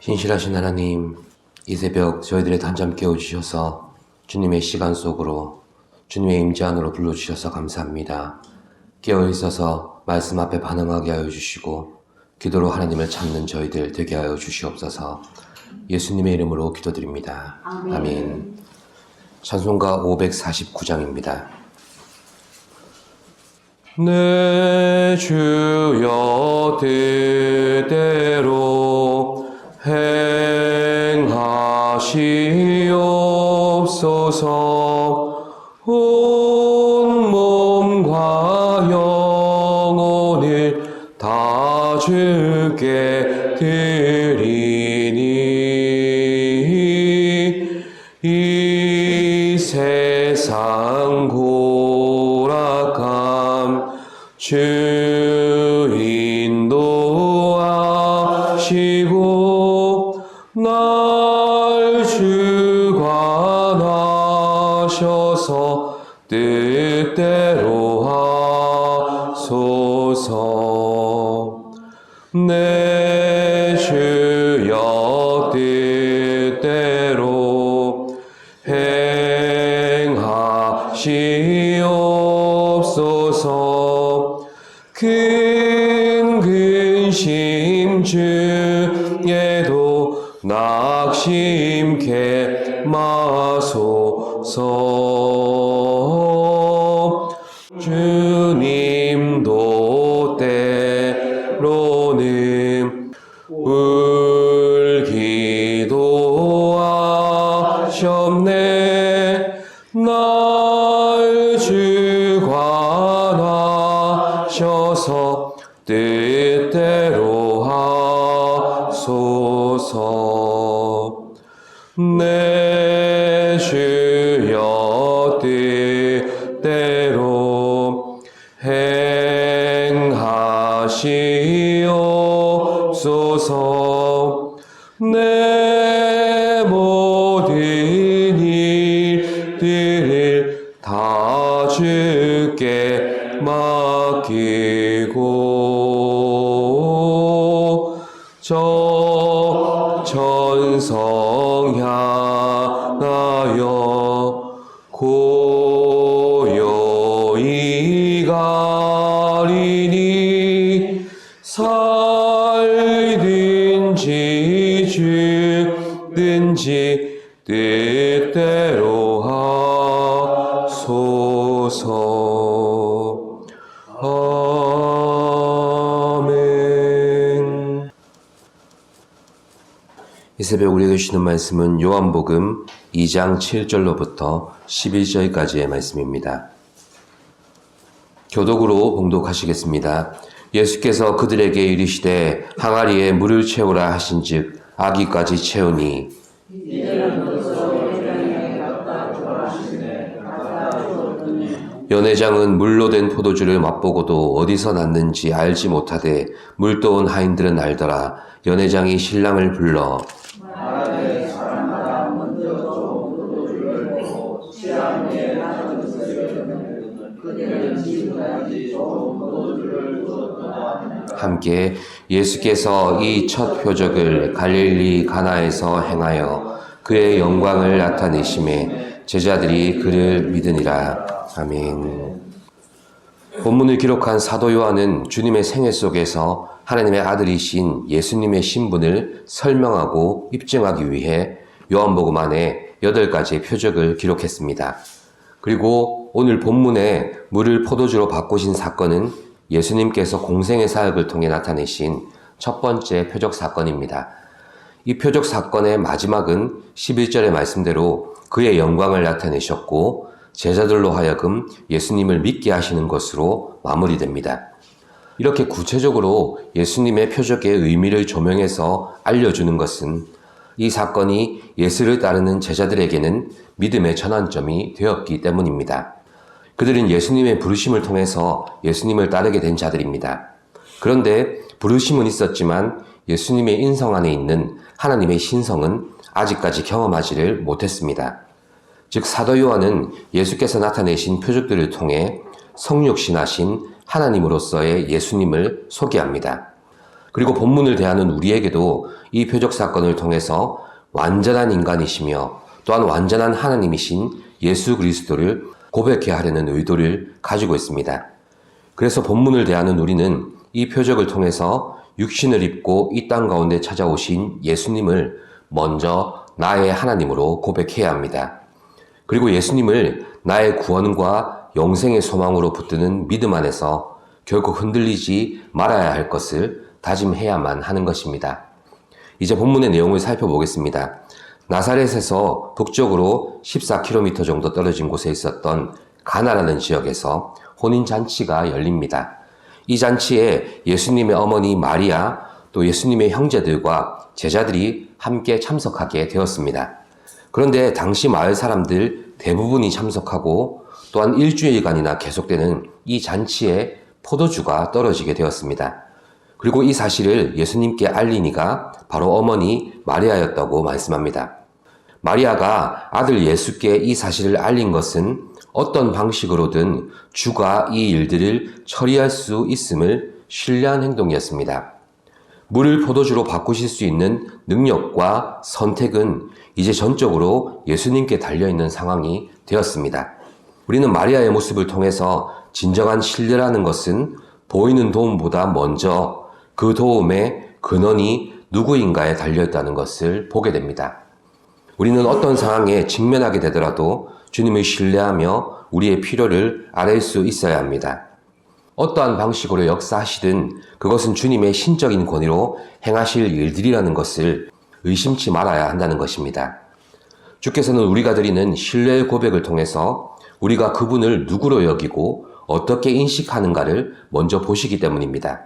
신실하신 하나님, 이 새벽 저희들의 단잠 깨워주셔서 주님의 시간 속으로 주님의 임재 안으로 불러주셔서 감사합니다. 깨어있어서 말씀 앞에 반응하게 하여 주시고 기도로 하나님을 찾는 저희들 되게 하여 주시옵소서. 예수님의 이름으로 기도드립니다. 아멘. 찬송가 549장입니다. 내 주여 뜻대로 행하시옵소서. 온 몸과 영혼을 다 주께 드리니 이 세상 고락함 주 인도하시고 날 주관하셔서 뜻대로 하소서. 내 주여 뜻대로 행하시옵소서. 큰 근심 중에도 낙심케 마소서. 주님도 때로는 울기도 하셨네. 날 주관하셔서 뜻대로 하소서. 내 주여 뜻대로 행하시옵소서. 내 모든 일들을 다 주께 맡기고 저 천성 향하여 고요히 가리니 살든지 죽든지 뜻대로 하소서. 아멘. 이 새벽 우리에게 주시는 말씀은 요한복음 2장 7절로부터 11절까지의 말씀입니다. 교독으로 봉독하시겠습니다. 예수께서 그들에게 이르시되 항아리에 물을 채우라 하신즉 아기까지 채우니 연회장은 물로 된 포도주를 맛보고도 어디서 났는지 알지 못하되 물도온 하인들은 알더라. 연회장이 신랑을 불러 함께 예수께서 이 첫 표적을 갈릴리 가나에서 행하여 그의 영광을 나타내심에 제자들이 그를 믿으니라. 아멘. 본문을 기록한 사도 요한은 주님의 생애 속에서 하나님의 아들이신 예수님의 신분을 설명하고 입증하기 위해 요한복음 안에 8가지의 표적을 기록했습니다. 그리고 오늘 본문에 물을 포도주로 바꾸신 사건은 예수님께서 공생의 사역을 통해 나타내신 첫 번째 표적 사건입니다. 이 표적 사건의 마지막은 11절의 말씀대로 그의 영광을 나타내셨고 제자들로 하여금 예수님을 믿게 하시는 것으로 마무리됩니다. 이렇게 구체적으로 예수님의 표적의 의미를 조명해서 알려주는 것은 이 사건이 예수를 따르는 제자들에게는 믿음의 전환점이 되었기 때문입니다. 그들은 예수님의 부르심을 통해서 예수님을 따르게 된 자들입니다. 그런데 부르심은 있었지만 예수님의 인성 안에 있는 하나님의 신성은 아직까지 경험하지를 못했습니다. 즉 사도 요한은 예수께서 나타내신 표적들을 통해 성육신하신 하나님으로서의 예수님을 소개합니다. 그리고 본문을 대하는 우리에게도 이 표적 사건을 통해서 완전한 인간이시며 또한 완전한 하나님이신 예수 그리스도를 고백해야 하려는 의도를 가지고 있습니다. 그래서 본문을 대하는 우리는 이 표적을 통해서 육신을 입고 이 땅 가운데 찾아오신 예수님을 먼저 나의 하나님으로 고백해야 합니다. 그리고 예수님을 나의 구원과 영생의 소망으로 붙드는 믿음 안에서 결국 흔들리지 말아야 할 것을 다짐해야만 하는 것입니다. 이제 본문의 내용을 살펴보겠습니다. 나사렛에서 북쪽으로 14km 정도 떨어진 곳에 있었던 가나라는 지역에서 혼인잔치가 열립니다. 이 잔치에 예수님의 어머니 마리아 또 예수님의 형제들과 제자들이 함께 참석하게 되었습니다. 그런데 당시 마을 사람들 대부분이 참석하고 또한 일주일간이나 계속되는 이 잔치에 포도주가 떨어지게 되었습니다. 그리고 이 사실을 예수님께 알린 이가 바로 어머니 마리아였다고 말씀합니다. 마리아가 아들 예수께 이 사실을 알린 것은 어떤 방식으로든 주가 이 일들을 처리할 수 있음을 신뢰한 행동이었습니다. 물을 포도주로 바꾸실 수 있는 능력과 선택은 이제 전적으로 예수님께 달려있는 상황이 되었습니다. 우리는 마리아의 모습을 통해서 진정한 신뢰라는 것은 보이는 도움보다 먼저 그 도움의 근원이 누구인가에 달려있다는 것을 보게 됩니다. 우리는 어떤 상황에 직면하게 되더라도 주님을 신뢰하며 우리의 필요를 아뢰 수 있어야 합니다. 어떠한 방식으로 역사하시든 그것은 주님의 신적인 권위로 행하실 일들이라는 것을 의심치 말아야 한다는 것입니다. 주께서는 우리가 드리는 신뢰의 고백을 통해서 우리가 그분을 누구로 여기고 어떻게 인식하는가를 먼저 보시기 때문입니다.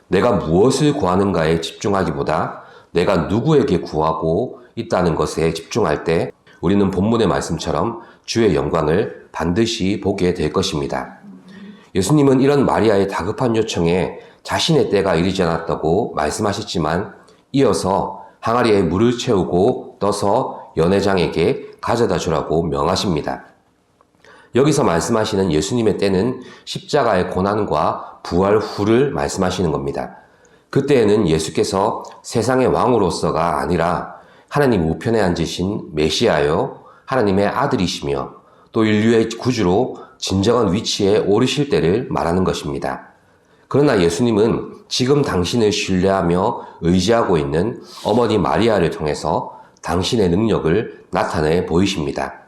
내가 무엇을 구하는가에 집중하기보다 내가 누구에게 구하고 있다는 것에 집중할 때 우리는 본문의 말씀처럼 주의 영광을 반드시 보게 될 것입니다. 예수님은 이런 마리아의 다급한 요청에 자신의 때가 이르지 않았다고 말씀하셨지만 이어서 항아리에 물을 채우고 떠서 연회장에게 가져다 주라고 명하십니다. 여기서 말씀하시는 예수님의 때는 십자가의 고난과 부활 후를 말씀하시는 겁니다. 그때에는 예수께서 세상의 왕으로서가 아니라 하나님 우편에 앉으신 메시아요, 하나님의 아들이시며 또 인류의 구주로 진정한 위치에 오르실 때를 말하는 것입니다. 그러나 예수님은 지금 당신을 신뢰하며 의지하고 있는 어머니 마리아를 통해서 당신의 능력을 나타내 보이십니다.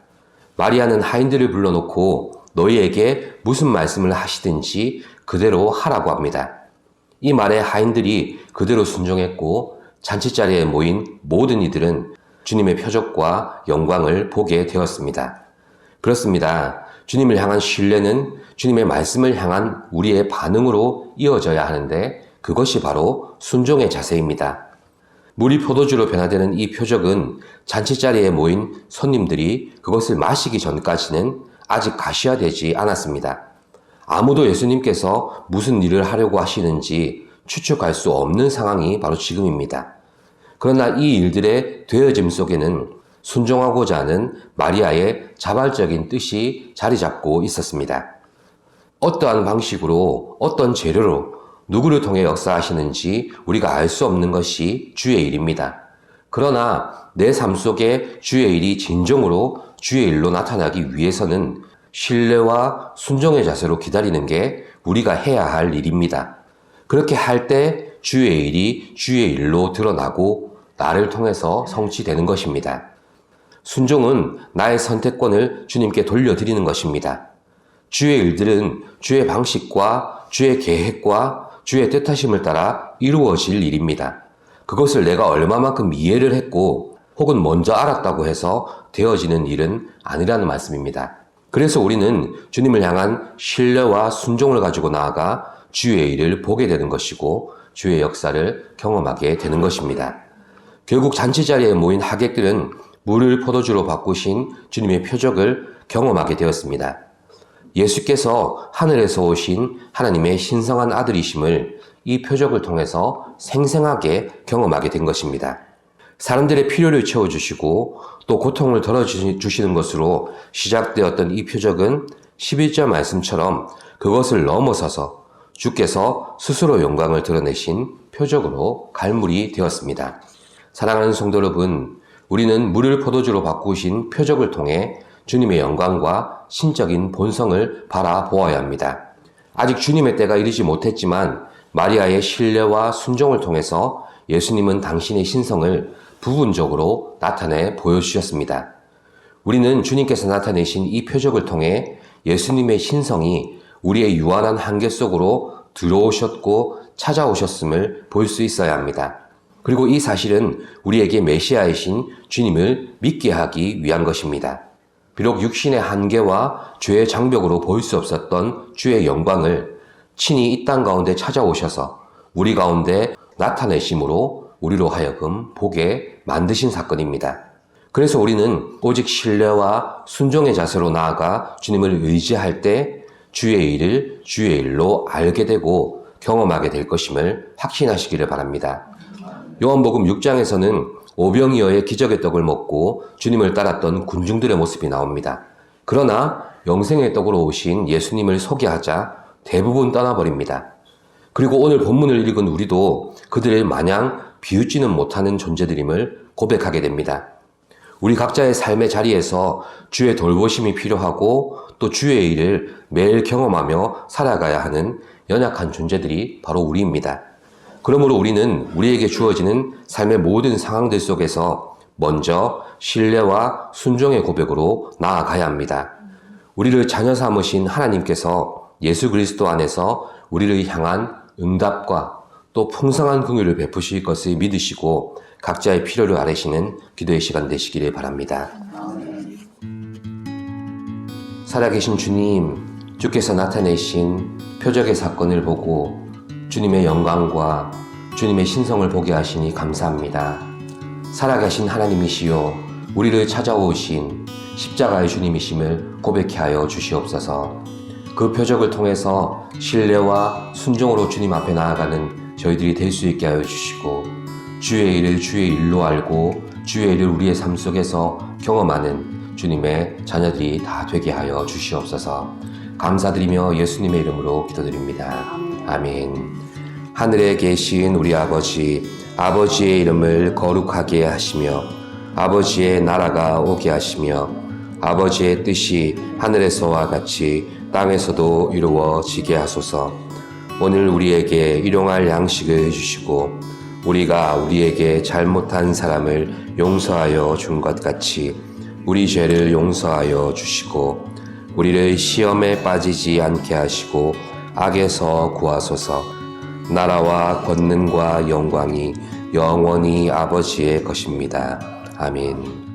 마리아는 하인들을 불러놓고 너희에게 무슨 말씀을 하시든지 그대로 하라고 합니다. 이 말에 하인들이 그대로 순종했고 잔치자리에 모인 모든 이들은 주님의 표적과 영광을 보게 되었습니다. 그렇습니다. 주님을 향한 신뢰는 주님의 말씀을 향한 우리의 반응으로 이어져야 하는데 그것이 바로 순종의 자세입니다. 물이 포도주로 변화되는 이 표적은 잔치자리에 모인 손님들이 그것을 마시기 전까지는 아직 가시화되지 않았습니다. 아무도 예수님께서 무슨 일을 하려고 하시는지 추측할 수 없는 상황이 바로 지금입니다. 그러나 이 일들의 되어짐 속에는 순종하고자 하는 마리아의 자발적인 뜻이 자리 잡고 있었습니다. 어떠한 방식으로 어떤 재료로 누구를 통해 역사하시는지 우리가 알 수 없는 것이 주의 일입니다. 그러나 내 삶 속에 주의 일이 진정으로 주의 일로 나타나기 위해서는 신뢰와 순종의 자세로 기다리는 게 우리가 해야 할 일입니다. 그렇게 할 때 주의 일이 주의 일로 드러나고 나를 통해서 성취되는 것입니다. 순종은 나의 선택권을 주님께 돌려드리는 것입니다. 주의 일들은 주의 방식과 주의 계획과 주의 뜻하심을 따라 이루어질 일입니다. 그것을 내가 얼마만큼 이해를 했고 혹은 먼저 알았다고 해서 되어지는 일은 아니라는 말씀입니다. 그래서 우리는 주님을 향한 신뢰와 순종을 가지고 나아가 주의 일을 보게 되는 것이고 주의 역사를 경험하게 되는 것입니다. 결국 잔치자리에 모인 하객들은 물을 포도주로 바꾸신 주님의 표적을 경험하게 되었습니다. 예수께서 하늘에서 오신 하나님의 신성한 아들이심을 이 표적을 통해서 생생하게 경험하게 된 것입니다. 사람들의 필요를 채워주시고 또 고통을 덜어주시는 것으로 시작되었던 이 표적은 11절 말씀처럼 그것을 넘어서서 주께서 스스로 영광을 드러내신 표적으로 갈물이 되었습니다. 사랑하는 성도 여러분, 우리는 물을 포도주로 바꾸신 표적을 통해 주님의 영광과 신적인 본성을 바라보아야 합니다. 아직 주님의 때가 이르지 못했지만 마리아의 신뢰와 순종을 통해서 예수님은 당신의 신성을 부분적으로 나타내 보여주셨습니다. 우리는 주님께서 나타내신 이 표적을 통해 예수님의 신성이 우리의 유한한 한계 속으로 들어오셨고 찾아오셨음을 볼 수 있어야 합니다. 그리고 이 사실은 우리에게 메시아이신 주님을 믿게 하기 위한 것입니다. 비록 육신의 한계와 죄의 장벽으로 보일 수 없었던 주의 영광을 친히 이 땅 가운데 찾아오셔서 우리 가운데 나타내심으로 우리로 하여금 보게 만드신 사건입니다. 그래서 우리는 오직 신뢰와 순종의 자세로 나아가 주님을 의지할 때 주의 일을 주의 일로 알게 되고 경험하게 될 것임을 확신하시기를 바랍니다. 요한복음 6장에서는 오병이어의 기적의 떡을 먹고 주님을 따랐던 군중들의 모습이 나옵니다. 그러나 영생의 떡으로 오신 예수님을 소개하자 대부분 떠나버립니다. 그리고 오늘 본문을 읽은 우리도 그들을 마냥 비웃지는 못하는 존재들임을 고백하게 됩니다. 우리 각자의 삶의 자리에서 주의 돌보심이 필요하고 또 주의 일을 매일 경험하며 살아가야 하는 연약한 존재들이 바로 우리입니다. 그러므로 우리는 우리에게 주어지는 삶의 모든 상황들 속에서 먼저 신뢰와 순종의 고백으로 나아가야 합니다. 우리를 자녀 삼으신 하나님께서 예수 그리스도 안에서 우리를 향한 응답과 또 풍성한 긍휼을 베푸실 것을 믿으시고 각자의 필요를 아뢰시는 기도의 시간 되시기를 바랍니다. 살아계신 주님, 주께서 나타내신 표적의 사건을 보고 주님의 영광과 주님의 신성을 보게 하시니 감사합니다. 살아계신 하나님이시요 우리를 찾아오신 십자가의 주님이심을 고백케 하여 주시옵소서. 그 표적을 통해서 신뢰와 순종으로 주님 앞에 나아가는 저희들이 될 수 있게 하여 주시고 주의 일을 주의 일로 알고 주의 일을 우리의 삶 속에서 경험하는 주님의 자녀들이 다 되게 하여 주시옵소서. 감사드리며 예수님의 이름으로 기도드립니다. 아멘. 하늘에 계신 우리 아버지, 아버지의 이름을 거룩하게 하시며 아버지의 나라가 오게 하시며 아버지의 뜻이 하늘에서와 같이 땅에서도 이루어지게 하소서. 오늘 우리에게 일용할 양식을 주시고 우리가 우리에게 잘못한 사람을 용서하여 준 것 같이 우리 죄를 용서하여 주시고 우리를 시험에 빠지지 않게 하시고 악에서 구하소서. 나라와 권능과 영광이 영원히 아버지의 것입니다. 아멘.